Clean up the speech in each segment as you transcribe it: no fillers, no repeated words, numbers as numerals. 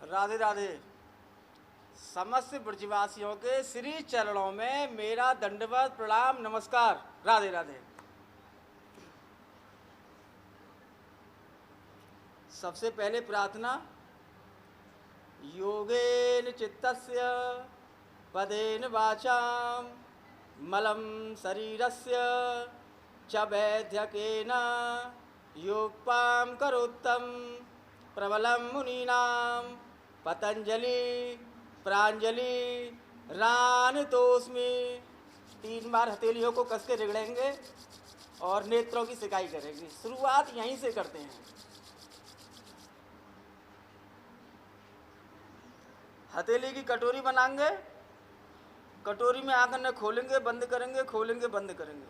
राधे राधे। समस्त ब्रजवासियों के श्री चरणों में मेरा दंडवत प्रणाम नमस्कार। राधे राधे। सबसे पहले प्रार्थना। योगेन चित्तस्य पदेन वाचाम मलं शरीरस्य च वैद्यकेन योगपां करोत्तम प्रबलं मुनीनां पतंजलि प्रांजलि रानतोस्मि। 3 बार हथेलियों को कस के रगड़ेंगे और नेत्रों की सिकाई करेंगे। शुरुआत यहीं से करते हैं। हथेली की कटोरी बनाएंगे, कटोरी में आकर खोलेंगे बंद करेंगे, खोलेंगे बंद करेंगे।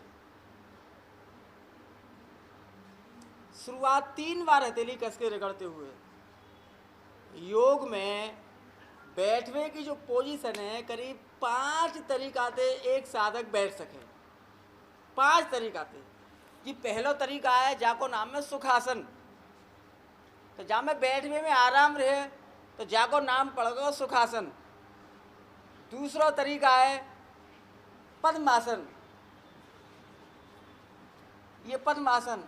शुरुआत 3 बार हथेली कस के रगड़ते हुए। योग में बैठने की जो पोजीशन है, करीब 5 तरीका से एक साधक बैठ सके। 5 तरीका से। कि पहला तरीका है जाको नाम है सुखासन। तो जहाँ में बैठने में आराम रहे तो जाको नाम पड़ेगा सुखासन। दूसरा तरीका है पद्मासन। ये पद्मासन।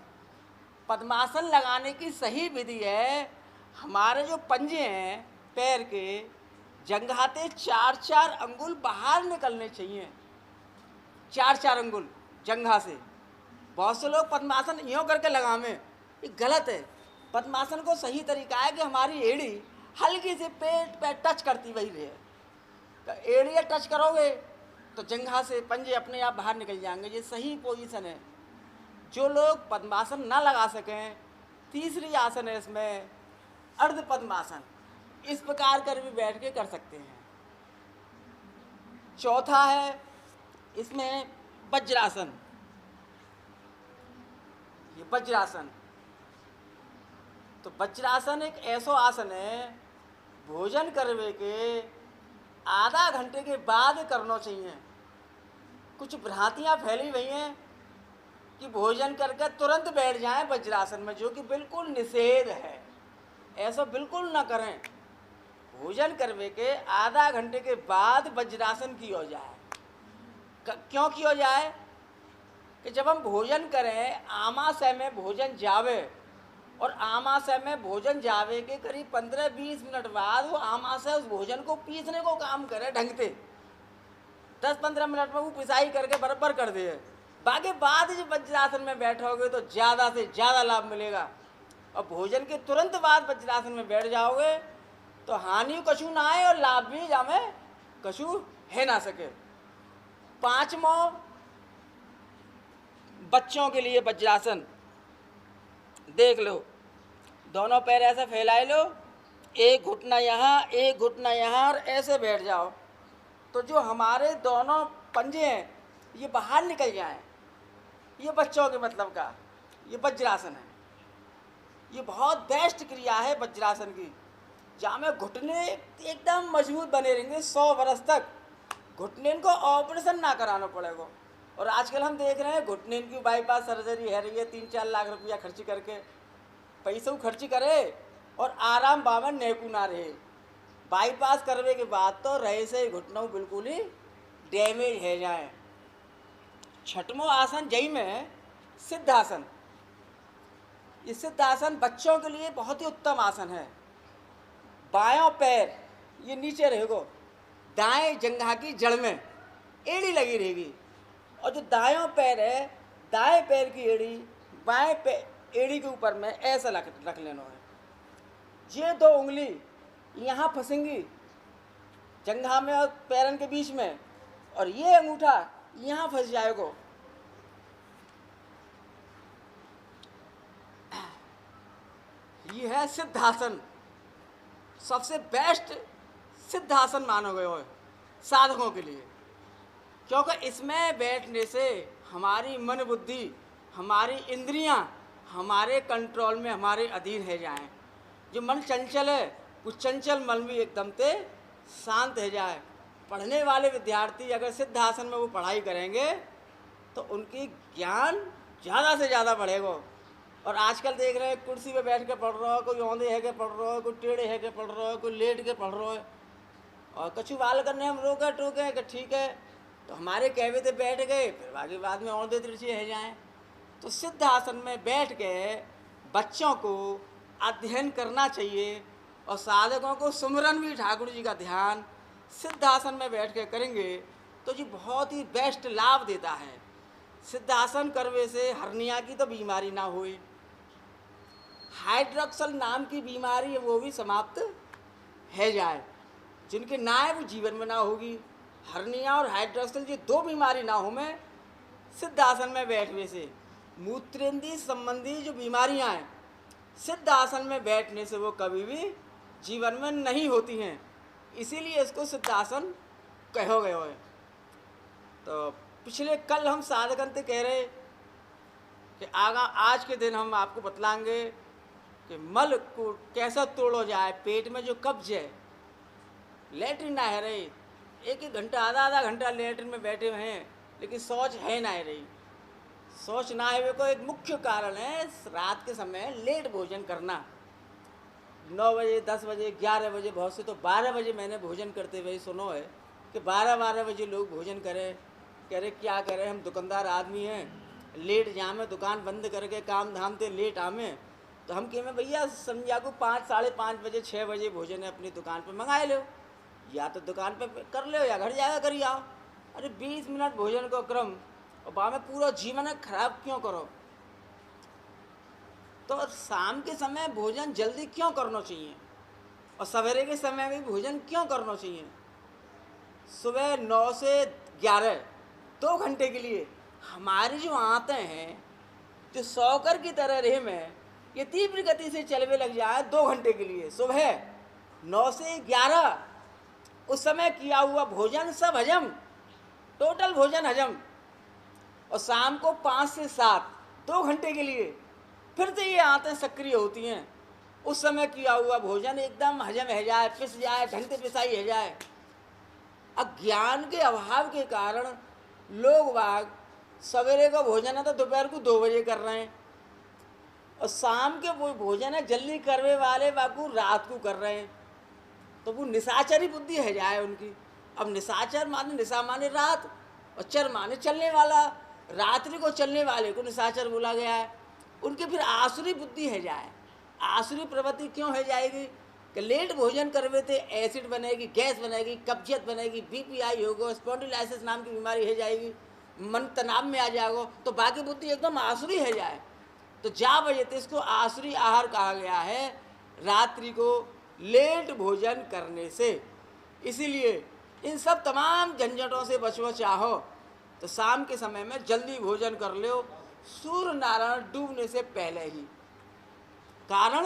पद्मासन लगाने की सही विधि है, हमारे जो पंजे हैं पैर के जंघाते 4-4 अंगुल बाहर निकलने चाहिए। 4-4 अंगुल जंघा से। बहुत से लोग पद्मासन यूँ करके लगावे, ये गलत है। पद्मासन को सही तरीका है कि हमारी एड़ी हल्की से पेट पे टच करती वही रहे। तो एड़िया टच करोगे तो जंघा से पंजे अपने आप बाहर निकल जाएंगे। ये सही पोजीशन है। जो लोग पद्मासन ना लगा सकें, तीसरी आसन है इसमें अर्ध पद्मासन। इस प्रकार कर भी बैठ के कर सकते हैं। चौथा है इसमें वज्रासन। ये वज्रासन। तो वज्रासन एक ऐसा आसन है, भोजन करने के आधा घंटे के बाद करना चाहिए। कुछ भ्रांतियाँ फैली हुई हैं कि भोजन करके तुरंत बैठ जाएं वज्रासन में, जो कि बिल्कुल निषेध है। ऐसा बिल्कुल ना करें। भोजन करने के आधा घंटे के बाद वज्रासन किया जाए। क्यों किया जाए? कि जब हम भोजन करें, आमाशय में भोजन जावे, और आमाशय में भोजन जावे के करीब 15-20 मिनट बाद वो आमाशय उस भोजन को पीसने को काम करे ढंग से। 10-15 मिनट में वो पिसाई करके बराबर कर दे। बाकी बाद जब वज्रासन में बैठोगे तो ज़्यादा से ज़्यादा लाभ मिलेगा। और भोजन के तुरंत बाद वज्रासन में बैठ जाओगे तो हानि कछु ना आए और लाभ भी जामे कछु है ना सके। 5वां बच्चों के लिए वज्रासन। देख लो, दोनों पैर ऐसे फैलाए लो, एक घुटना यहाँ एक घुटना यहाँ, और ऐसे बैठ जाओ तो जो हमारे दोनों पंजे हैं ये बाहर निकल जाएं। ये बच्चों के मतलब का ये वज्रासन है। ये बहुत बेस्ट क्रिया है वज्रासन की, जहाँ में घुटने एकदम मजबूत बने रहेंगे 100 वर्ष तक। घुटने को ऑपरेशन ना कराना पड़ेगा। और आजकल हम देख रहे हैं घुटने की बाईपास सर्जरी है रही है, 3-4 लाख रुपया खर्ची करके। पैसों खर्ची करे और आराम बावन नेकू ना रहे। बाईपास करने के बाद तो रहे से घुटनों बिल्कुल ही डैमेज है जाए। 6वां आसन जई में सिद्धासन। ये सिद्धासन बच्चों के लिए बहुत ही उत्तम आसन है। बायों पैर ये नीचे रहेगा, दाएं जंघा की जड़ में एड़ी लगी रहेगी, और जो दायों पैर है दाएं पैर की एड़ी बाएं एड़ी के ऊपर में ऐसा रख लेना है। ये 2 उंगली यहाँ फंसेंगी जंघा में और पैरन के बीच में, और ये अंगूठा यहाँ फंस जाएगा। ये है सिद्धासन। सबसे बेस्ट सिद्धासन माना गया है साधकों के लिए, क्योंकि इसमें बैठने से हमारी मन बुद्धि हमारी इंद्रियां हमारे कंट्रोल में हमारे अधीन है जाएं। जो मन चंचल है वो चंचल मन भी एकदम से शांत है जाए। पढ़ने वाले विद्यार्थी अगर सिद्धासन में वो पढ़ाई करेंगे तो उनकी ज्ञान ज़्यादा से ज़्यादा बढ़ेगा। और आजकल देख रहे हैं कुर्सी पे बैठ के पढ़ रहा है, कोई औंधे है के पढ़ रहा है, कोई टेढ़े है के पढ़ रहा है, कोई लेट के पढ़ रहा है। और कछु बाल करने हम रोके टोके कि ठीक है, तो हमारे कहवे थे बैठ गए, फिर बाकी बाद में औंधे तिरछे है जाएं। तो सिद्ध आसन में बैठ के बच्चों को अध्ययन करना चाहिए, और साधकों को सुमिरन भी ठाकुर जी का ध्यान सिद्ध आसन में बैठ के करेंगे तो जी बहुत ही बेस्ट लाभ देता है। सिद्ध आसन करवे से हर्निया की तो बीमारी ना हुई, हाइड्रोक्सल नाम की बीमारी है वो भी समाप्त है जाए, जिनके ना है वो जीवन में ना होगी। हर्निया और हाइड्रोक्सल ये दो बीमारी ना हो में सिद्ध आसन में बैठने से। मूत्रेंद्रिय संबंधी जो बीमारियां हैं सिद्ध आसन में बैठने से वो कभी भी जीवन में नहीं होती हैं, इसीलिए इसको सिद्ध आसन कहो गए है। तो पिछले कल हम साधकंत कह रहे कि आज के दिन हम आपको बतलाएंगे कि मल को कैसा तोड़ो जाए। पेट में जो कब्ज है, लेटरिन ना है रही, एक एक घंटा आधा घंटा लेटरिन में बैठे हुए हैं लेकिन शौच है ना है रही। शौच ना है को एक मुख्य कारण है रात के समय लेट भोजन करना। 9 बजे 10 बजे 11 बजे, बहुत से तो 12 बजे मैंने भोजन करते हुए सुनो है कि 12 बजे लोग भोजन करें। कह रहे क्या करें, हम दुकानदार आदमी हैं, लेट जामे, दुकान बंद करके काम धाम से लेट आमे, तो हम कहें भैया संध्या को 5 साढ़े 5 बजे 6 बजे भोजन है अपनी दुकान पे मंगाए लो, या तो दुकान पे कर लो या घर जाकर करिए आओ। अरे 20 मिनट भोजन को क्रम और बाद में पूरा जीवन खराब क्यों करो। तो शाम के समय भोजन जल्दी क्यों करना चाहिए और सवेरे के समय भी भोजन क्यों करना चाहिए। सुबह 9 से 11 2 घंटे के लिए हमारी जो आंतें हैं जो सौकर की तरह रहे में ये तीव्र गति से चलने लग जाए 2 घंटे के लिए। सुबह 9 से 11 उस समय किया हुआ भोजन सब हजम, टोटल भोजन हजम, और शाम को 5 से 7 2 घंटे के लिए फिर से ये आंतें सक्रिय होती हैं। उस समय किया हुआ भोजन एकदम हजम है जाए, पिस जाए, ढंग से पिसाई है जाए। अज्ञान के अभाव के कारण लोग बाग सवेरे का भोजन है तो दोपहर को 2 बजे कर रहे हैं, और शाम के वो भोजन है जल्दी करने वाले बाबू रात को कर रहे हैं। तो वो निशाचरी बुद्धि है जाए उनकी। अब निशाचर माने, निशा माने रात और चर माने चलने वाला, रात्रि को चलने वाले को निशाचर बोला गया है। उनकी फिर आसुरी बुद्धि है जाए। आसुरी प्रवृत्ति क्यों है जाएगी कि लेट भोजन करवे थे एसिड बनेगी, गैस बनेगी, कब्जियत बनेगी, बीपीआई होगा, स्पॉन्डिलाइसिस नाम की बीमारी है जाएगी, मन तनाव में आ जाएगा, तो बाकी बुद्धि एकदम आसुरी है जाए। तो जा वजह से इसको आसुरी आहार कहा गया है रात्रि को लेट भोजन करने से। इसीलिए इन सब तमाम झंझटों से बचना चाहो तो शाम के समय में जल्दी भोजन कर लो, सूर्य नारायण डूबने से पहले ही। कारण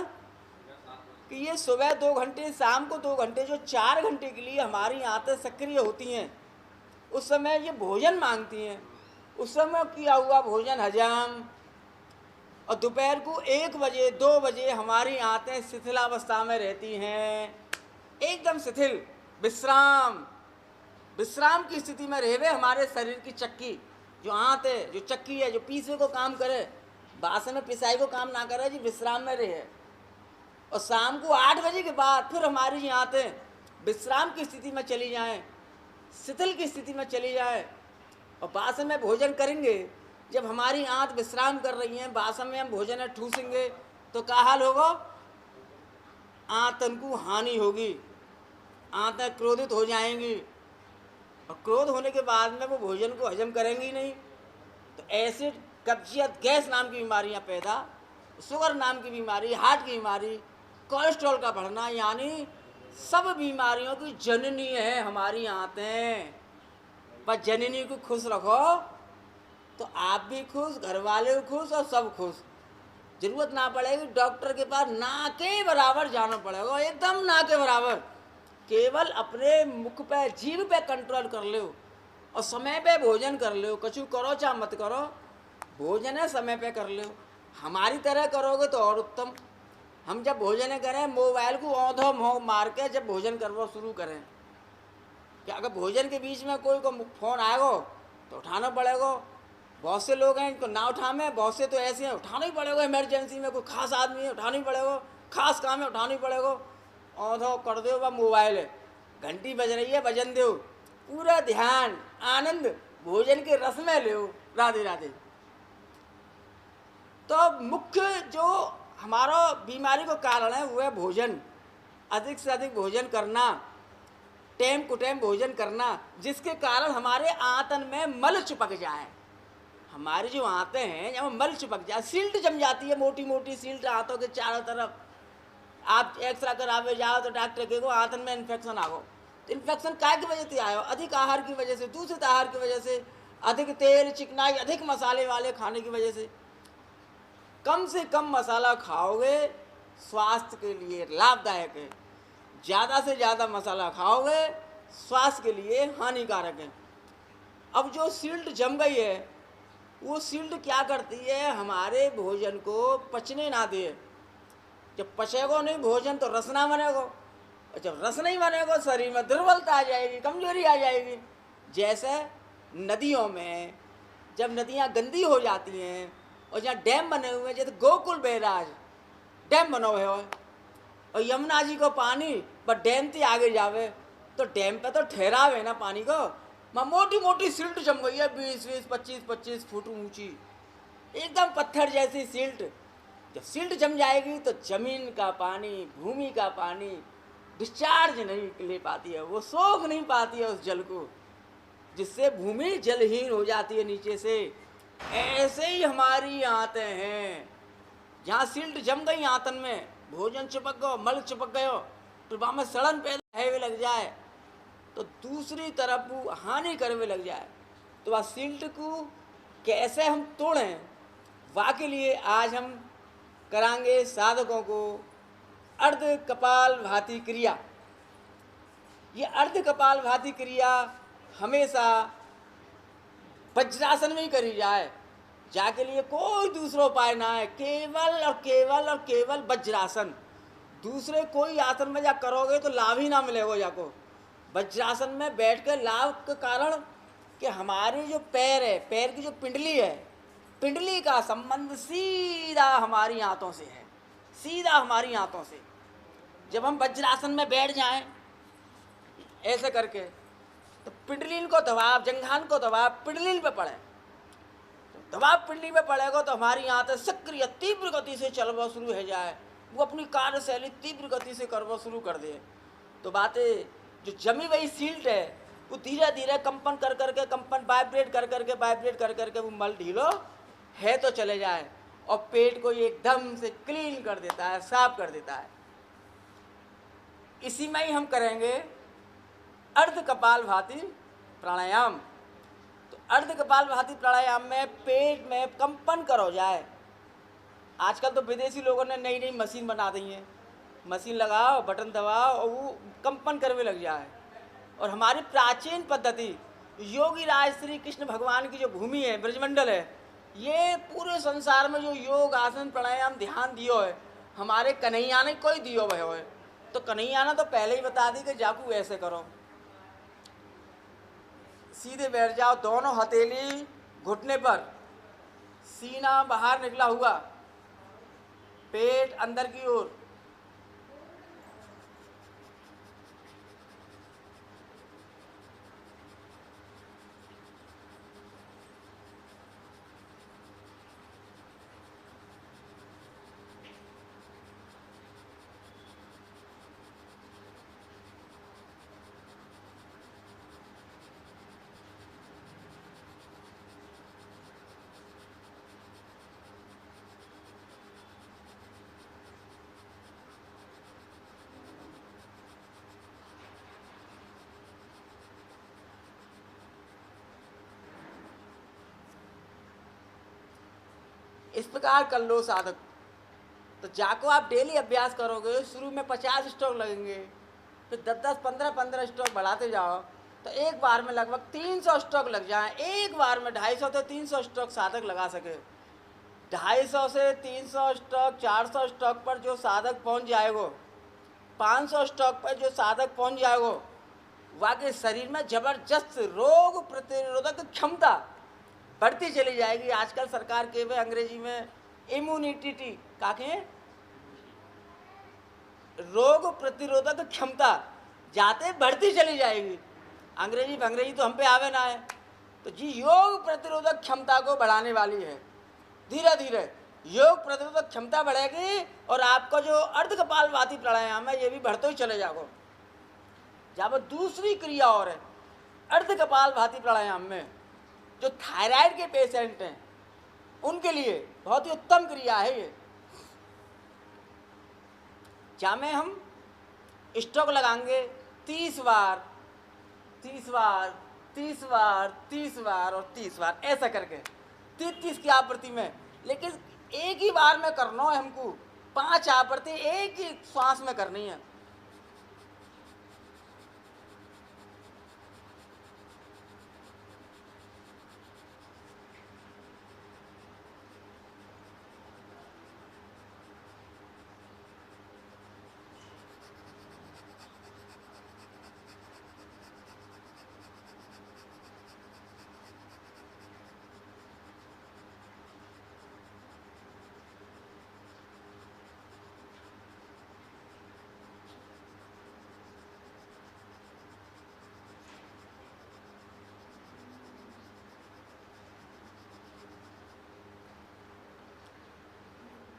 कि ये सुबह 2 घंटे, शाम को 2 घंटे, जो 4 घंटे के लिए हमारी आंतें सक्रिय होती हैं, उस समय ये भोजन मांगती हैं। उस समय किया हुआ भोजन हजम, और दोपहर को 1 बजे 2 बजे हमारी आंतें शिथिलावस्था में रहती हैं, एकदम शिथिल, विश्राम की स्थिति में रहे हुए हमारे शरीर की चक्की जो आंत है, जो चक्की है, जो पीसे को काम करे, बासन में पिसाई को काम ना करे जी, विश्राम में रहे। और शाम को 8 बजे के बाद फिर हमारी आंतें विश्राम की स्थिति में चली जाएं, शिथिल की स्थिति में चली जाए, और बासन में भोजन करेंगे। जब हमारी आंत विश्राम कर रही हैं, बासन में हम भोजन ठूसेंगे तो क्या हाल होगा, आंतन को हानि होगी, आंतें क्रोधित हो जाएंगी, और क्रोध होने के बाद में वो भोजन को हजम करेंगी नहीं, तो एसिड, कब्जियत, गैस नाम की बीमारियां पैदा, शुगर नाम की बीमारी, हार्ट की बीमारी, कोलेस्ट्रॉल का बढ़ना, यानी सब बीमारियों की जननी है हमारी आंतें। पर जननी को खुश रखो तो आप भी खुश, घर वाले खुश और सब खुश। जरूरत ना पड़ेगी डॉक्टर के पास ना के बराबर जाना पड़ेगा, एकदम ना के बराबर। केवल अपने मुख पे, जीभ पे कंट्रोल कर लो और समय पे भोजन कर लो। कछु करो चाहे मत करो, भोजन है समय पे कर लो। हमारी तरह करोगे तो और उत्तम। हम जब भोजन करें मोबाइल को औंधो मोह मार के जब भोजन करना शुरू करें, कि अगर भोजन के बीच में कोई को फोन आएगा तो उठाना पड़ेगा। बहुत से लोग हैं इनको ना उठावे, बहुत से तो ऐसे हैं उठाना ही पड़ेगा, इमरजेंसी में कोई खास आदमी है उठाना ही पड़ेगा, खास काम है उठाना ही पड़ेगा। और तो कर दो वह मोबाइल है, घंटी बज रही है बजन दो, पूरा ध्यान आनंद भोजन के रस में लो। राधे राधे। तो मुख्य जो हमारा बीमारी का कारण है वो है भोजन, अधिक से अधिक भोजन करना, टाइम को टाइम भोजन करना, जिसके कारण हमारे आंतन में मल चिपक जाए। हमारी जो आंतें हैं जब मल चिपक जाए, सिल्ट जम जाती है, मोटी मोटी सिल्ट आंतों के चारों तरफ। आप एक्सरा करावे जाओ तो डॉक्टर के को आंतन में इन्फेक्शन आ गो, तो इन्फेक्शन काय की वजह से आयो? अधिक आहार की वजह से, दूषित आहार की वजह से, अधिक तेल चिकनाई अधिक मसाले वाले खाने की वजह से। कम से कम मसाला खाओगे स्वास्थ्य के लिए लाभदायक है, ज़्यादा से ज़्यादा मसाला खाओगे स्वास्थ्य के लिए हानिकारक है। अब जो सिल्ट जम गई है वो सिल्ट क्या करती है, हमारे भोजन को पचने ना दे। जब पचेगो नहीं भोजन तो रस ना बनेगो, और जब रस नहीं बनेगो शरीर में दुर्बलता आ जाएगी, कमजोरी आ जाएगी। जैसे नदियों में जब नदियाँ गंदी हो जाती हैं और जहाँ डैम बने हुए हैं, जैसे गोकुल बैराज डैम बना हुआ है और यमुना जी को पानी पर डैम से आगे जावे तो डैम पे तो ठहराव है ना पानी को, मैं मोटी मोटी सिल्ट जम गई है 20-20, 25-25 फुट ऊंची, एकदम पत्थर जैसी सिल्ट। जब सिल्ट जम जाएगी तो जमीन का पानी, भूमि का पानी डिस्चार्ज नहीं ले पाती है, वो सोख नहीं पाती है उस जल को, जिससे भूमि जलहीन हो जाती है नीचे से। ऐसे ही हमारी आंतें हैं, जहाँ सिल्ट जम गई आंतन में, भोजन चिपक गयो, मल चिपक गयो, तो वहाँ में सड़न पैदा है लग जाए तो दूसरी तरफ वो हानि करने लग जाए। तो वह सिल्ट को कैसे हम तोड़ें, वह के लिए आज हम करांगे साधकों को अर्ध कपाल भाती क्रिया। ये अर्ध कपाल भाती क्रिया हमेशा वज्रासन में ही करी जाए, जाके लिए कोई दूसरा उपाय ना है, केवल और केवल और केवल वज्रासन। दूसरे कोई आसन में जा करोगे तो लाभ ही ना मिलेगा जाको। वज्रासन में बैठ कर लाभ के कारण कि हमारे जो पैर है, पैर की जो पिंडली है, पिंडली का संबंध सीधा हमारी आंतों से है, सीधा हमारी आंतों से। जब हम वज्रासन में बैठ जाएं ऐसे करके तो पिंडलीन को दबाव, जंघान को दबाव पिंडलीन पे पड़े, तो दबाव पिंडली पे पड़ेगा तो हमारी आंतें सक्रिय तीव्र गति से चलना शुरू हो जाए, वो अपनी कार्यशैली तीव्र गति से करना शुरू कर दे। तो बातें जो जमी हुई सिल्ट है वो धीरे धीरे कंपन कर करके, कंपन वाइब्रेट कर करके, वाइब्रेट कर करके वो मल ढीलो है तो चले जाए और पेट को एकदम से क्लीन कर देता है, साफ कर देता है। इसी में ही हम करेंगे अर्ध कपाल भाती प्राणायाम। तो अर्ध कपाल भाती प्राणायाम में पेट में कंपन करो जाए। आजकल तो विदेशी लोगों ने नई नई मशीन बना दी है, मशीन लगाओ, बटन दबाओ और वो कंपन करने लग जाए। और हमारी प्राचीन पद्धति योगी राज श्री कृष्ण भगवान की जो भूमि है, ब्रजमंडल है, ये पूरे संसार में जो योग आसन प्राणायाम ध्यान दियो है, हमारे कन्हैया ने कोई दियो भयो है। तो कन्हैया ने तो पहले ही बता दी कि जाकू ऐसे करो, सीधे बैठ जाओ, दोनों हथेली घुटने पर, सीना बाहर निकला हुआ, पेट अंदर की ओर, इस प्रकार कर लो साधक। तो जाको आप डेली अभ्यास करोगे, शुरू में 50 स्ट्रोक लगेंगे, फिर 10-10, 15-15 स्ट्रोक बढ़ाते जाओ तो एक बार में लगभग 300 स्ट्रोक लग जाए। एक बार में 250 से 300 स्ट्रोक साधक लगा सके। 250 से 300 स्ट्रोक, 400 स्ट्रोक पर जो साधक पहुंच जाएगो, 500 स्ट्रोक पर जो साधक पहुंच जाएगो, वाकई शरीर में जबरदस्त रोग प्रतिरोधक क्षमता बढ़ती चली जाएगी। आजकल सरकार के वे अंग्रेजी में इम्यूनिटी काके रोग प्रतिरोधक क्षमता जाते बढ़ती चली जाएगी। अंग्रेजी तो हम पे आवे ना है। तो जी योग प्रतिरोधक क्षमता को बढ़ाने वाली है। धीरे धीरे योग प्रतिरोधक क्षमता बढ़ेगी और आपका जो अर्ध कपालभाति प्राणायाम है ये भी बढ़ते ही चले जाओगे। जब दूसरी क्रिया और है अर्ध कपालभाति प्राणायाम में, जो थायराइड के पेशेंट हैं उनके लिए बहुत ही उत्तम क्रिया है ये। जहाँ में हम स्ट्रोक लगाएंगे 30 बार 30 बार 30 बार 30 बार और 30 बार ऐसा करके 30 की आवृत्ति में, लेकिन एक ही बार में करना है हमको। 5 आवृत्ति एक ही श्वास में करनी है।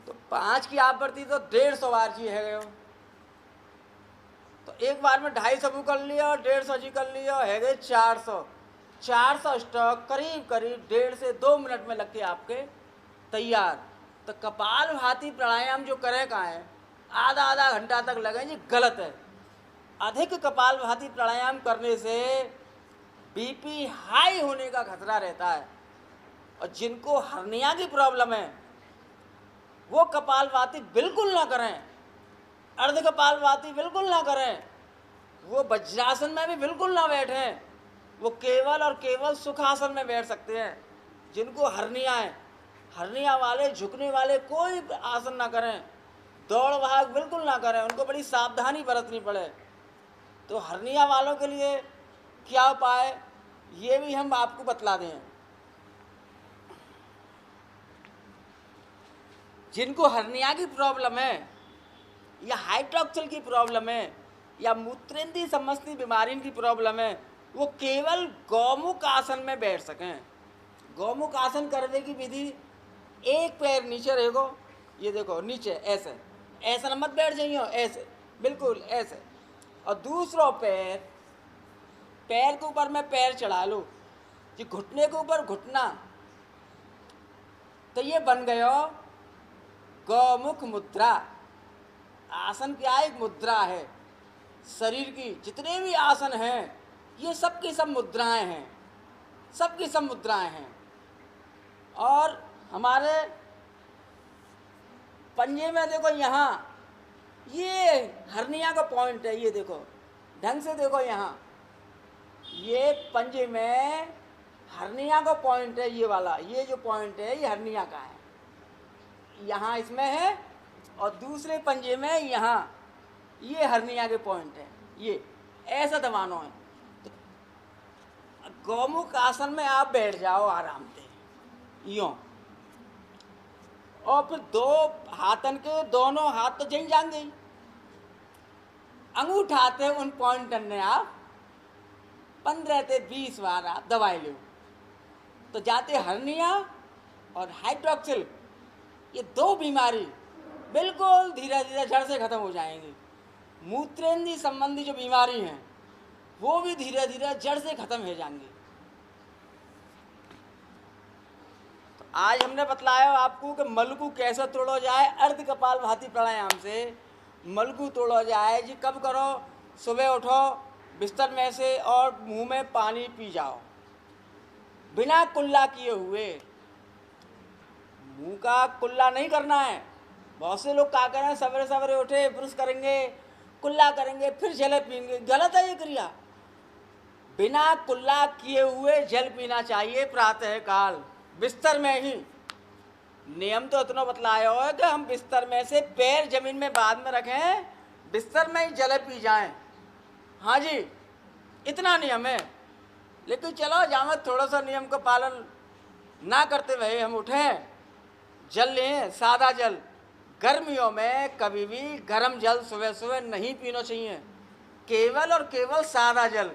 तो 5 की आवृत्ति तो 150 बार जी है। तो एक बार में 250 कर लिया और 150 जी कर लिया, है गए 400 स्टॉक करीब करीब 1.5 से 2 मिनट में लग के आपके तैयार। तो कपालभाति प्राणायाम जो करें कहाँ है आधा घंटा तक लगे जी, गलत है। अधिक कपालभाति प्राणायाम करने से बीपी हाई होने का खतरा रहता है। और जिनको हर्निया की प्रॉब्लम है वो कपालभाति बिल्कुल ना करें, अर्ध कपालभाति बिल्कुल ना करें, वो वज्रासन में भी बिल्कुल ना बैठें। वो केवल और केवल सुखासन में बैठ सकते हैं। जिनको हर्निया है, हर्निया वाले झुकने वाले कोई आसन ना करें, दौड़ भाग बिल्कुल ना करें, उनको बड़ी सावधानी बरतनी पड़े। तो हर्निया वालों के लिए क्या उपाय ये भी हम आपको बतला दें। जिनको हर्निया की प्रॉब्लम है या हाइड्रोक्सल की प्रॉब्लम है या मूत्रेंद्रीय संबंधी बीमारी की प्रॉब्लम है, वो केवल गौमुख आसन में बैठ सकें। गौमुख आसन करने की विधि, एक पैर नीचे रहेगो, ये देखो नीचे ऐसे ऐसा मत बैठ जाइए, ऐसे बिल्कुल ऐसे, और दूसरा पैर के ऊपर में पैर चढ़ा लो जी, घुटने के ऊपर घुटना। तो ये बन गया गौमुख मुद्रा। आसन क्या है? एक मुद्रा है। शरीर की जितने भी आसन हैं ये सब की सब मुद्राएं हैं, सब की सब मुद्राएं हैं। और हमारे पंजे में देखो, यहाँ ये हर्निया का पॉइंट है, ये देखो ढंग से देखो, यहाँ ये पंजे में हर्निया का पॉइंट है, ये वाला, ये जो पॉइंट है ये हर्निया का है, यहाँ इसमें है। और दूसरे पंजे में यहाँ ये हर्निया के पॉइंट है, ये ऐसा दबाना है। तो गौमुख आसन में आप बैठ जाओ आराम से यूँ, और फिर दो हाथन के दोनों हाथ तो जहीं जाएंगे, अंगूठाते उन पॉइंट ने आप 15 से 20 बार आप दवाई लो, तो जाते हर्निया और हाइड्रोक्सिल, ये दो बीमारी बिल्कुल धीरे धीरे जड़ से खत्म हो जाएंगी। मूत्रेंद्रीय संबंधी जो बीमारी हैं वो भी धीरे धीरे जड़ से खत्म हो जाएंगी। तो आज हमने बतलाया आपको कि मलकू कैसे तोड़ा जाए। अर्ध कपालभाति प्राणायाम से मलकू तोड़ा जाए जी। कब करो? सुबह उठो बिस्तर में से और मुंह में पानी पी जाओ, बिना कुल्ला किए हुए। मुंह का कुल्ला नहीं करना है। बहुत से लोग क्या करें, सवेरे सवेरे उठे ब्रश करेंगे, कुल्ला करेंगे, फिर जल पीएंगे। गलत है ये क्रिया। बिना कुल्ला किए हुए जल पीना चाहिए प्रातः काल, बिस्तर में ही। नियम तो इतना बतलाया हो कि हम बिस्तर में से पैर जमीन में बाद में रखें, बिस्तर में ही जल पी जाएं। हाँ जी, इतना नियम है। लेकिन चलो जहाँ थोड़ा सा नियम का पालन ना करते हुए हम उठें, जल लें, सादा जल। गर्मियों में कभी भी गर्म जल सुबह सुबह नहीं पीना चाहिए, केवल और केवल सादा जल,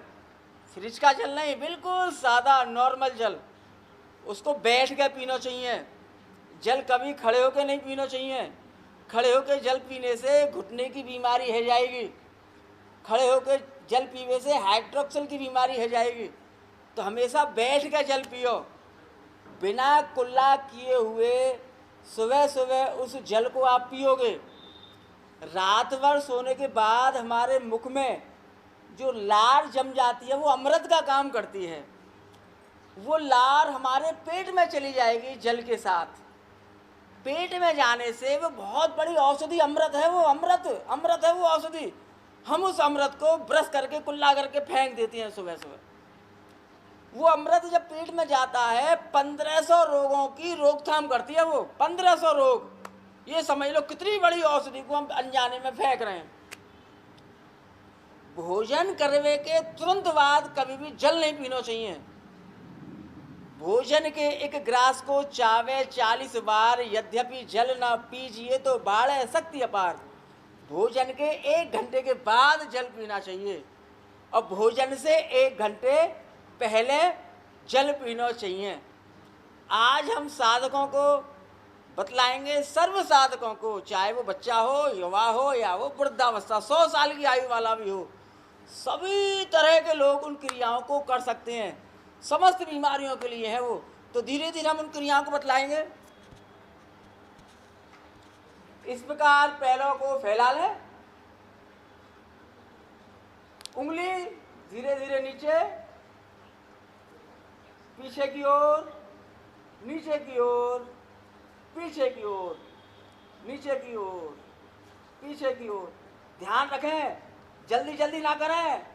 फ्रिज का जल नहीं, बिल्कुल सादा नॉर्मल जल, उसको बैठ के पीना चाहिए। जल कभी खड़े होकर नहीं पीना चाहिए, खड़े होकर जल पीने से घुटने की बीमारी है जाएगी, खड़े होकर जल पीने से हाइड्रोक्सल की बीमारी है जाएगी। तो हमेशा बैठ के जल पियो, बिना कुल्ला किए हुए सुबह सुबह उस जल को आप पियोगे। रात भर सोने के बाद हमारे मुख में जो लार जम जाती है वो अमृत का काम करती है, वो लार हमारे पेट में चली जाएगी जल के साथ। पेट में जाने से वो बहुत बड़ी औषधि अमृत है, वो अमृत है वो औषधि। हम उस अमृत को ब्रश करके कुल्ला करके फेंक देते हैं सुबह सुबह। वो अमृत जब पेट में जाता है 1500 रोगों की रोकथाम करती है वो, 1500 रोग। ये समझ लो कितनी बड़ी औषधि को हम अनजाने में फेंक रहे हैं। भोजन करने के तुरंत बाद कभी भी जल नहीं पीना चाहिए। भोजन के एक गिलास को चावे 40 बार, यद्यपि जल न पीजिए तो बाढ़े शक्ति अपार। भोजन के 1 घंटे के बाद जल पीना चाहिए और भोजन से 1 घंटे पहले जल पीना चाहिए। आज हम साधकों को बतलाएंगे, सर्व साधकों को, चाहे वो बच्चा हो, युवा हो या वो वृद्धावस्था 100 साल की आयु वाला भी हो, सभी तरह के लोग उन क्रियाओं को कर सकते हैं। समस्त बीमारियों के लिए है वो। तो धीरे धीरे हम उन क्रियाओं को बतलाएंगे। इस प्रकार पैरों को फैला लें, उंगली धीरे धीरे नीचे, पीछे की ओर, नीचे की ओर, पीछे की ओर, नीचे की ओर, पीछे की ओर। ध्यान रखें, जल्दी जल्दी ना करें।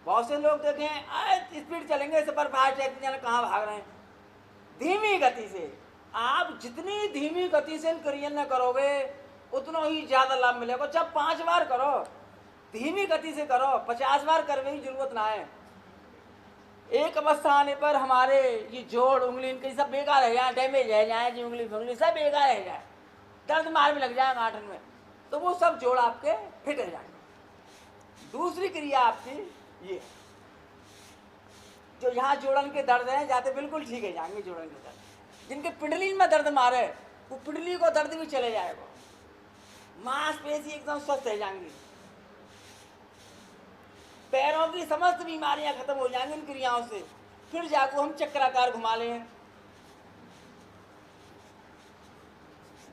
बहुत से लोग देखें स्पीड चलेंगे, सुपर फास्ट कहाँ भाग रहे हैं। धीमी गति से, आप जितनी धीमी गति से क्रिया न करोगे उतना ही ज़्यादा लाभ मिलेगा। जब 5 बार करो, धीमी गति से करो, 50 बार करने की जरूरत ना है। एक अवस्था आने पर हमारे ये जोड़ उंगली इनकी सब बेकार है, यहाँ डैमेज है, यहाँ जी उंगली सब बेकार है जाए, दर्द मार में लग जाए गांठन में, तो वो सब जोड़ आपके फिट हो जाएंगे। दूसरी क्रिया आपकी ये, जो यहाँ जोड़न के दर्द हैं जाते बिल्कुल ठीक है जाएंगे। जोड़न के दर्द, जिनके पिंडली में दर्द मारे वो पिंडली को दर्द भी चले जाएगा, मांसपेशी एकदम स्वस्थ हो जाएंगी, पैरों की समस्त बीमारियां खत्म हो जाएंगी इन क्रियाओं से। फिर जाको हम चक्राकार घुमा लें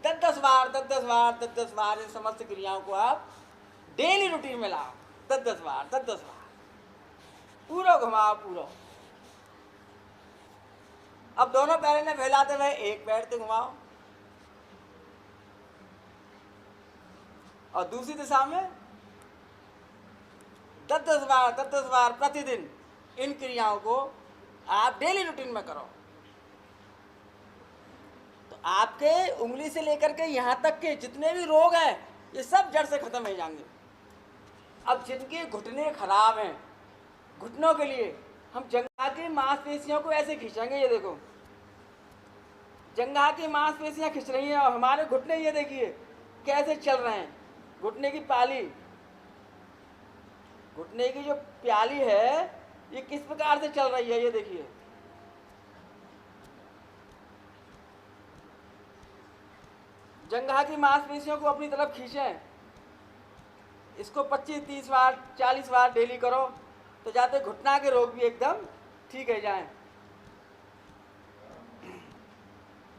10-10 बार, 10-10 बार, 10-10 बार। इन समस्त क्रियाओं को आप डेली रूटीन में लाओ, 10-10 बार, 10-10 बार, पूरा घुमाओ पूरा। अब दोनों पैरों ने फैलाते हुए एक पैर से घुमाओ और दूसरी दिशा में 10-10 बार, 10-10 बार प्रतिदिन। इन क्रियाओं को आप डेली रूटीन में करो तो आपके उंगली से लेकर के यहाँ तक के जितने भी रोग हैं ये सब जड़ से खत्म हो जाएंगे। अब जिनके घुटने खराब हैं, घुटनों के लिए हम जंघा की मांसपेशियों को ऐसे खींचेंगे। ये देखो, जंघा की मांसपेशियां खिंच रही हैं और हमारे घुटने ये देखिए कैसे चल रहे हैं। घुटने की पाली, घुटने की जो प्याली है ये किस प्रकार से चल रही है, ये देखिए। जंघा की मांसपेशियों को अपनी तरफ खींचें। इसको 25-30 बार, 40 बार डेली करो तो जाते घुटना के रोग भी एकदम ठीक है जाएं।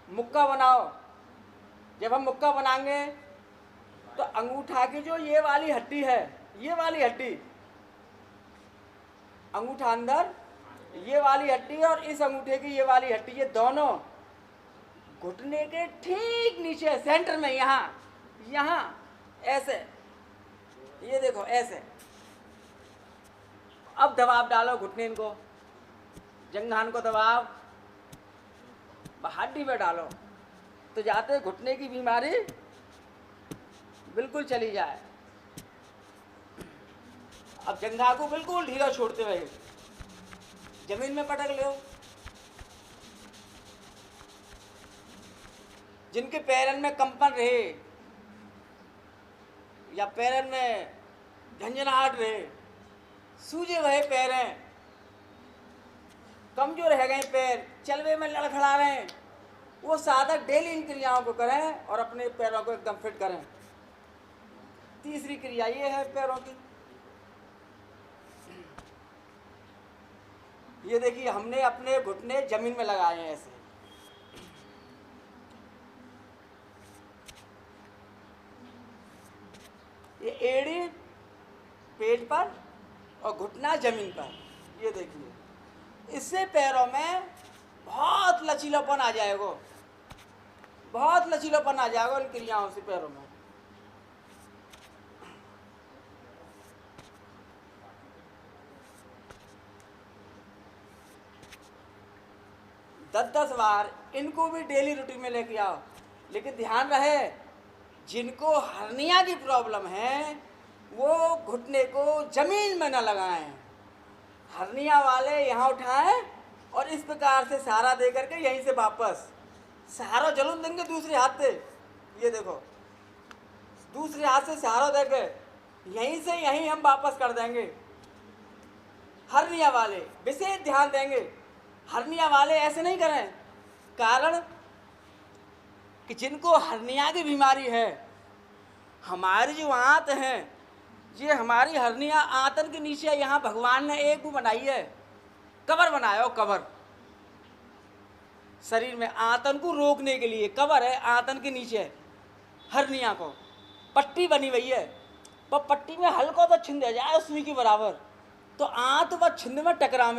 मुक्का बनाओ। जब हम मुक्का बनाएंगे तो अंगूठा की जो ये वाली हड्डी है, ये वाली हड्डी, अंगूठा अंदर, ये वाली हड्डी और इस अंगूठे की ये वाली हड्डी, ये दोनों घुटने के ठीक नीचे सेंटर में, यहाँ ऐसे, ये देखो ऐसे। अब दबाव डालो घुटने को, जंघान को दबाव हड्डी में डालो तो जाते घुटने की बीमारी बिल्कुल चली जाए। अब जंघा को बिल्कुल ढीला छोड़ते हुए जमीन में पटक लो। जिनके पैरन में कंपन रहे या पैरन में झंझनाहट रहे, सूजे हुए पैर हैं, कमजोर रह गए पैर, चलवे में लड़खड़ा रहे हैं, वो साधक डेली इन क्रियाओं को करें और अपने पैरों को एकदम फिट करें। तीसरी क्रिया ये है पैरों की। ये देखिए, हमने अपने घुटने जमीन में लगाए हैं ऐसे, ये एड़ी पेट पर और घुटना जमीन पर। ये देखिए, इससे पैरों में बहुत लचीलापन आ जाएगा, बहुत लचीलापन आ जाएगा इन क्रियाओं से पैरों में। दस 10 बार इनको भी डेली रूटीन में लेके आओ। लेकिन ध्यान रहे, जिनको हर्निया की प्रॉब्लम है वो घुटने को जमीन में न लगाएं। हर्निया वाले यहाँ उठाएं और इस प्रकार से सहारा दे करके यहीं से वापस सहारा जलून देंगे दूसरे हाथ से। ये देखो, दूसरे हाथ से सहारा देके यहीं से यहीं हम वापस कर देंगे। हर्निया वाले विशेष ध्यान देंगे, हर्निया वाले ऐसे नहीं करें। कारण कि जिनको हर्निया की बीमारी है, हमारी जो आंत है, ये हमारी हर्निया आंतन के नीचे यहाँ भगवान ने एक वो बनाई है, कवर बनाया हो, कवर शरीर में आंतन को रोकने के लिए कवर है आंतन के नीचे। हर्निया को पट्टी बनी हुई है, पर पट्टी में हल्का तो छिंद आ जाए सुई के बराबर, तो आंत व छिंद में टकरा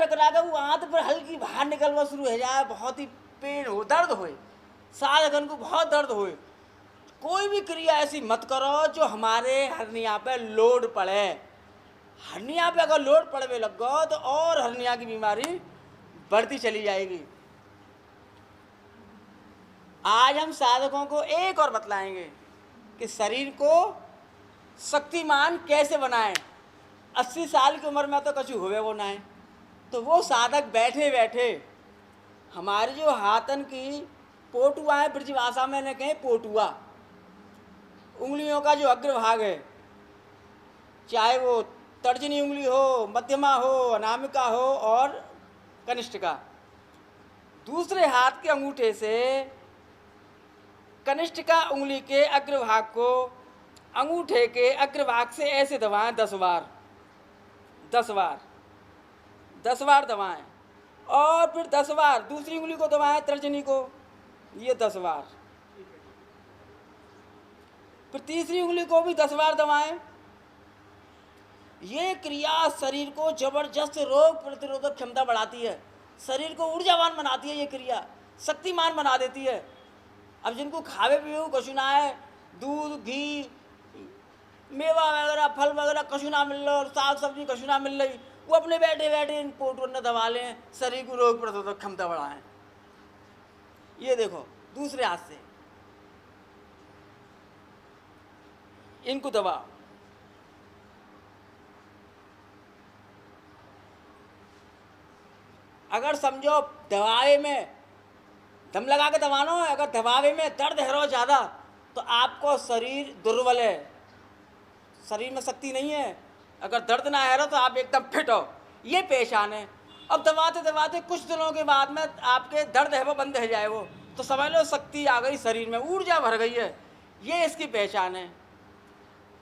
कर वो आंत पर हल्की बाहर निकलना शुरू हो जाए, बहुत ही पेन हो, दर्द होए, साधकन को बहुत दर्द होए। कोई भी क्रिया ऐसी मत करो जो हमारे हर्निया पे लोड पड़े। हर्निया पे अगर लोड पड़ने लग गो तो और हर्निया की बीमारी बढ़ती चली जाएगी। आज हम साधकों को एक और बतलाएंगे कि शरीर को शक्तिमान कैसे बनाएं। 80 साल की उम्र में तो कछु हुए वो ना है, तो वो साधक बैठे बैठे हमारी जो हाथन की पोटुआ है, ब्रजभाषा में ने कहें पोटुआ, उंगलियों का जो अग्रभाग है, चाहे वो तर्जनी उंगली हो, मध्यमा हो, अनामिका हो और कनिष्ठिका, दूसरे हाथ के अंगूठे से कनिष्ठिका उंगली के अग्रभाग को अंगूठे के अग्रभाग से ऐसे दबाएं 10 बार, 10 बार, 10 बार दबाएं। और फिर 10 बार दूसरी उंगली को दबाएं, तर्जनी को, ये 10 बार। फिर तीसरी उंगली को भी 10 बार दबाएं। ये क्रिया शरीर को जबरदस्त रोग प्रतिरोधक क्षमता बढ़ाती है, शरीर को ऊर्जावान बनाती है, ये क्रिया शक्तिमान बना देती है। अब जिनको खावे पिए कछु ना है, दूध घी मेवा वगैरह फल वगैरह कछु ना मिल रहा और साग सब्जी कछु ना मिल रही, वो अपने बैठे बैठे इन पोटों ने दबा लें, शरीर को रोग प्रतिरोधक क्षमता बढ़ाएं। ये देखो दूसरे हाथ से इनको दबाओ। अगर समझो दबावे में दम लगा के दबाना है, अगर दबावे में दर्द है रो ज़्यादा, तो आपको शरीर दुर्बल है, शरीर में शक्ति नहीं है। अगर दर्द ना है रहा तो आप एकदम फिट हो, ये पहचान है। अब दबाते दबाते कुछ दिनों के बाद में आपके दर्द है वो बंद हो जाए, वो तो समझ लो शक्ति आ गई, शरीर में ऊर्जा भर गई है, ये इसकी पहचान है।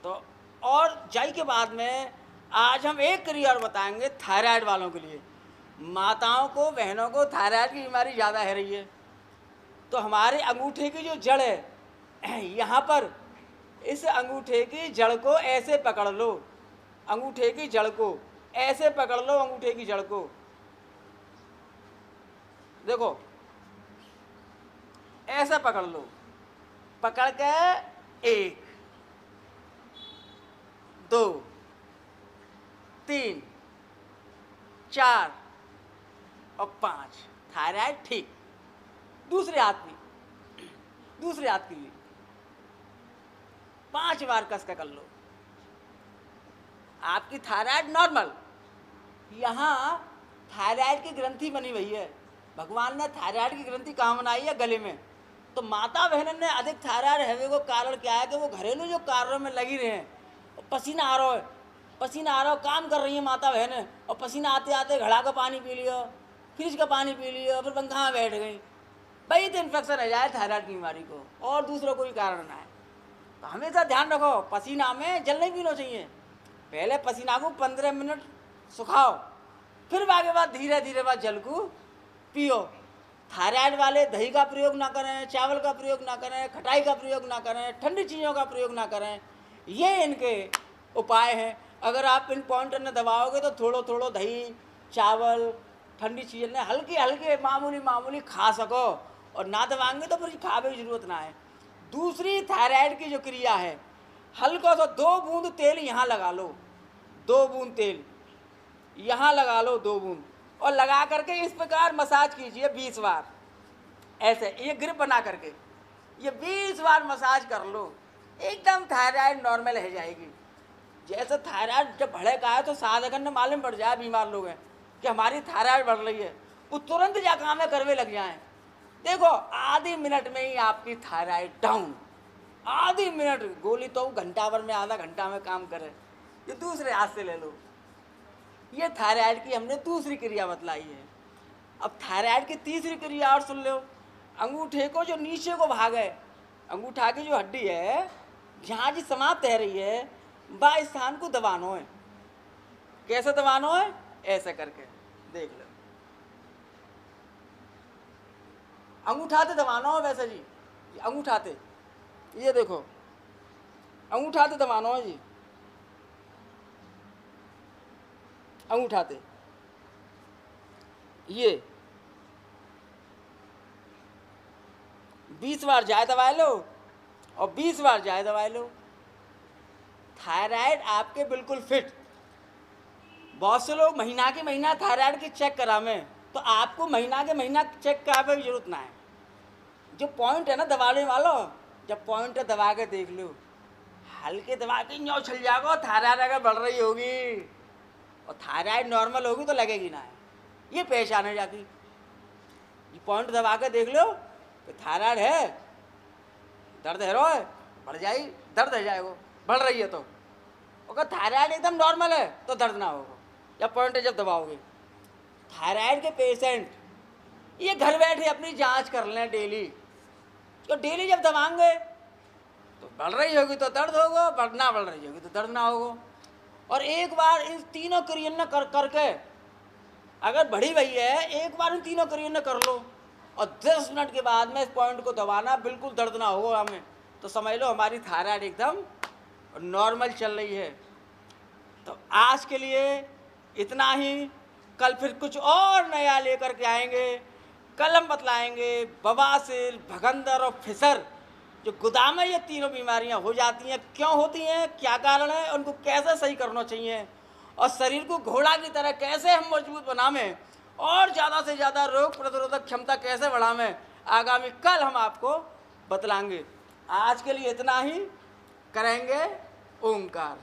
तो और जाई के बाद में आज हम एक क्रिया और बताएंगे थायराइड वालों के लिए। माताओं को, बहनों को थायराइड की बीमारी ज़्यादा है रही है, तो हमारे अंगूठे की जो जड़ है, यहाँ पर इस अंगूठे की जड़ को ऐसे पकड़ लो, अंगूठे की जड़ को ऐसे पकड़ लो, अंगूठे की जड़ को देखो ऐसा पकड़ लो, पकड़ के 1 2 3 4 और 5, थायराइड ठीक। दूसरे हाथ की भी 5 बार कस कर लो, आपकी थायराइड नॉर्मल। यहाँ थायराइड की ग्रंथि बनी हुई है, भगवान ने थायराइड की ग्रंथि कहाँ बनाई है? गले में। तो माता बहनों ने अधिक थायराइड हैवे को कारण क्या है कि वो घरेलू जो कार्यों में लगी रहे हैं, पसीना आ रहा है, पसीना आ रहा हो, काम कर रही है माता बहन, और पसीना आते आते घड़ा का पानी पी लियो, फ्रिज का पानी पी लियो, फिर पंखा में बैठ गई, भाई तो इन्फेक्शन रह जाए थायराइड की बीमारी को, और दूसरा कोई कारण ना है। तो हमेशा ध्यान रखो, पसीना में जल नहीं पीना चाहिए। पहले पसीना को 15 मिनट सुखाओ, फिर आगे बाद धीरे धीरे बाद जल को पियो। थायराइड वाले दही का प्रयोग ना करें, चावल का प्रयोग ना करें, खटाई का प्रयोग ना करें, ठंडी चीज़ों का प्रयोग ना करें। ये इनके उपाय हैं। अगर आप इन पॉइंट ने दबाओगे तो थोड़ो थोड़ो दही, चावल, ठंडी चीज़ें हल्की हल्की मामूली मामूली खा सको, और ना दबाएंगे तो फिर खावे की जरूरत ना है। दूसरी थायराइड की जो क्रिया है, हल्का सा 2 बूंद तेल यहाँ लगा लो, 2 बूंद तेल यहाँ लगा लो, 2 बूंद, और लगा करके इस प्रकार मसाज कीजिए 20 बार, ऐसे ये ग्रिप बना करके ये 20 बार मसाज कर लो, एकदम थायराइड नॉर्मल हो जाएगी। जैसे थायराइड जब बढ़े का है तो साथ अगर मालूम पड़ जाए बीमार लोग हैं कि हमारी थायराइड बढ़ रही है, वो तुरंत जा काम में करवे लग जाएं। देखो आधे मिनट में ही आपकी थायराइड डाउन, आधी मिनट, गोली तो घंटा भर में, आधा घंटा में काम करे। ये दूसरे हाथ से ले लो। ये थायराइड की हमने दूसरी क्रिया बतलाई है। अब थायराइड की तीसरी क्रिया और सुन लो। अंगूठे को जो नीचे को भाग है, अंगूठा की जो हड्डी है जहाँ जी समाप्त है रही है, वह स्थान को दबानो है। कैसे दबानो है? ऐसे करके देख लो, अंगूठाते दबानो है वैसे जी, अंगूठाते, ये देखो अंगूठाते दबानो है जी, अंगूठाते ये 20 बार जाए दबाए लो और 20 बार जाए दबाए लो। थायराइड आपके बिल्कुल फिट। बहुत से लोग महीना के महीना थायराइड की चेक करावें, तो आपको महीना के महीना चेक कराने की जरूरत ना है। जो पॉइंट है ना दबाने वालों, जब पॉइंट है दबा के देख लो, हल्के दबा के न्यौ चल जाएगा। थायराइड अगर बढ़ रही होगी और थायराइड नॉर्मल होगी तो लगेगी ना है, ये पहचान है जाती। ये पॉइंट दबा के देख लो तो थायराइड है, दर्द है रो है, बढ़ जाएगी, दर्द है जाएगा, बढ़ रही है तो। अगर थायराइड एकदम नॉर्मल है तो दर्द ना होगा, जब पॉइंट जब दबाओगे। थायराइड के पेशेंट ये घर बैठे अपनी जांच कर लें डेली, तो डेली जब दबाएंगे तो बढ़ रही होगी तो दर्द होगा, बढ़ना बढ़ रही होगी तो दर्द ना होगा। और एक बार इन तीनों क्रिया करके अगर बढ़ी हुई है, एक बार इन तीनों क्रिया कर लो और 10 मिनट के बाद में इस पॉइंट को दबाना, बिल्कुल दर्द ना होगा हमें, तो समझ लो हमारी थायराइड एकदम नॉर्मल चल रही है। तो आज के लिए इतना ही। कल फिर कुछ और नया लेकर के आएंगे। कल हम बतलाएंगे बवासीर, भगंदर और फिसर, जो गुदा में ये तीनों बीमारियां हो जाती हैं, क्यों होती हैं, क्या कारण है, उनको कैसे सही करना चाहिए, और शरीर को घोड़ा की तरह कैसे हम मजबूत बनावें, और ज़्यादा से ज़्यादा रोग प्रतिरोधक क्षमता कैसे बढ़ावें, आगामी कल हम आपको बतलाएंगे। आज के लिए इतना ही। करेंगे ओंकार।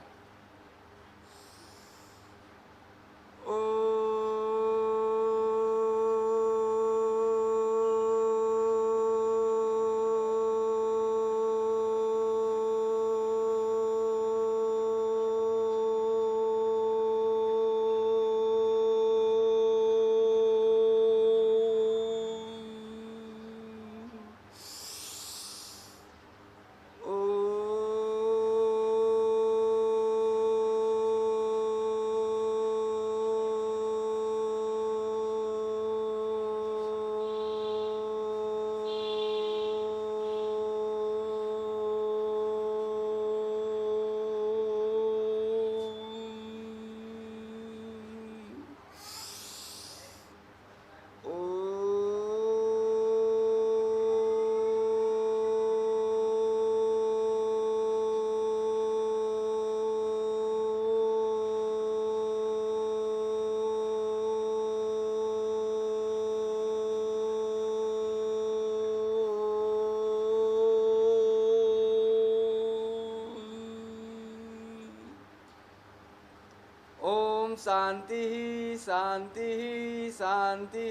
शांति शांति शांति।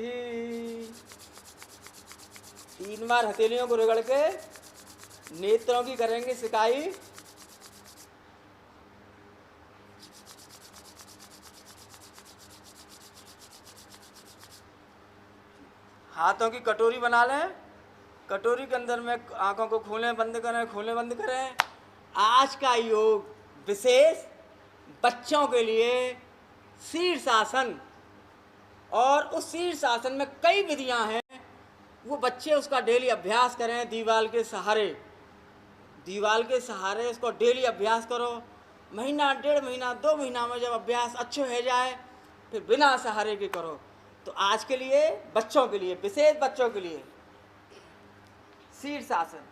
3 बार हथेलियों को रगड़ के नेत्रों की करेंगे सिकाई। हाथों की कटोरी बना लें, कटोरी के अंदर में आंखों को खोलें बंद करें, खोलें बंद करें। आज का योग विशेष बच्चों के लिए शीर्षासन, और उस शीर्षासन में कई विधियां हैं, वो बच्चे उसका डेली अभ्यास करें। दीवार के सहारे उसको डेली अभ्यास करो। महीना, 1.5 महीना, 2 महीना में जब अभ्यास अच्छे हो जाए फिर बिना सहारे के करो। तो आज के लिए बच्चों के लिए, विशेष बच्चों के लिए शीर्षासन।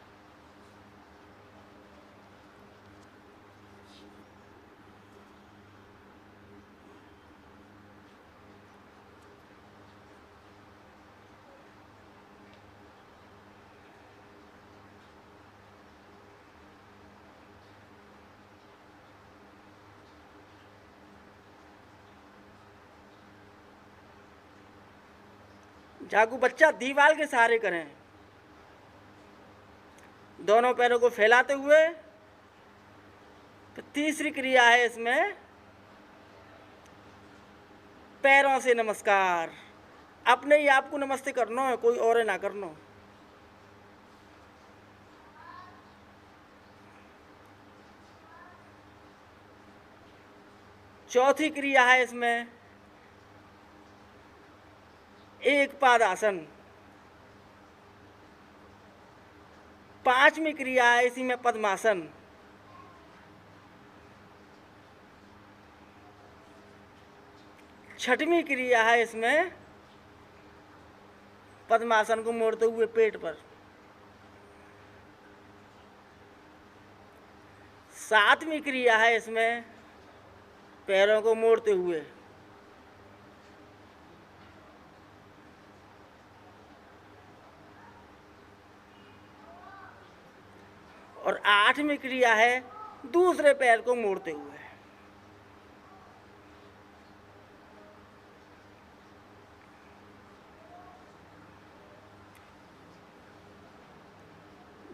जागू बच्चा दीवार के सहारे करें, दोनों पैरों को फैलाते हुए। तो तीसरी क्रिया है इसमें पैरों से नमस्कार। अपने ही आपको नमस्ते करना है, कोई और ना करना। चौथी क्रिया है इसमें एक पाद आसन। 5वीं क्रिया है इसी में पद्मासन। 6वीं क्रिया है इसमें पद्मासन को मोड़ते हुए पेट पर। 7वीं क्रिया है इसमें पैरों को मोड़ते हुए। और 8वीं क्रिया है दूसरे पैर को मोड़ते हुए।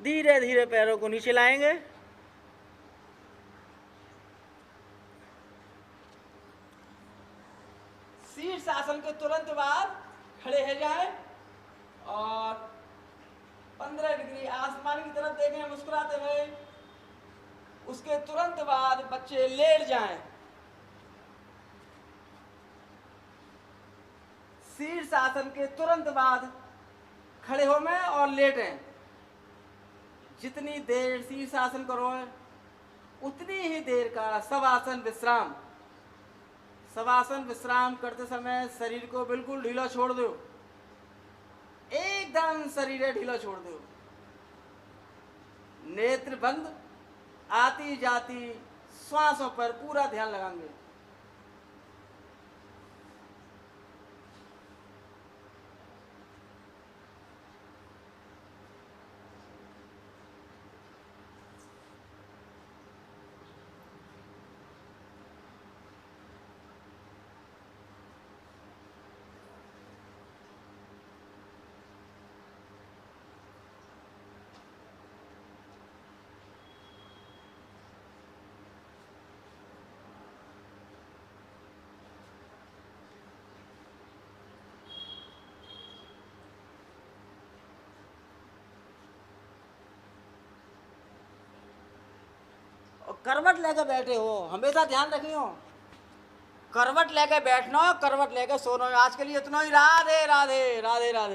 धीरे धीरे पैरों को नीचे लाएंगे। शीर्षासन के तुरंत बाद खड़े हो जाएं और 15 डिग्री आसमान की तरफ देखें मुस्कुराते हुए। उसके तुरंत बाद बच्चे लेट जाएं। शीर्षासन के तुरंत बाद खड़े हो में और लेटें। जितनी देर शीर्षासन करो उतनी ही देर का शवासन विश्राम। शवासन विश्राम करते समय शरीर को बिल्कुल ढीला छोड़ दो, एकदम शरीर ढीला छोड़ दो। नेत्र बंद, आती जाती श्वासों पर पूरा ध्यान लगाएंगे। करवट लेकर बैठे हो, हमेशा ध्यान रखियो, करवट लेकर बैठना, करवट लेकर सोना। आज के लिए इतना ही। राधे राधे राधे राधे।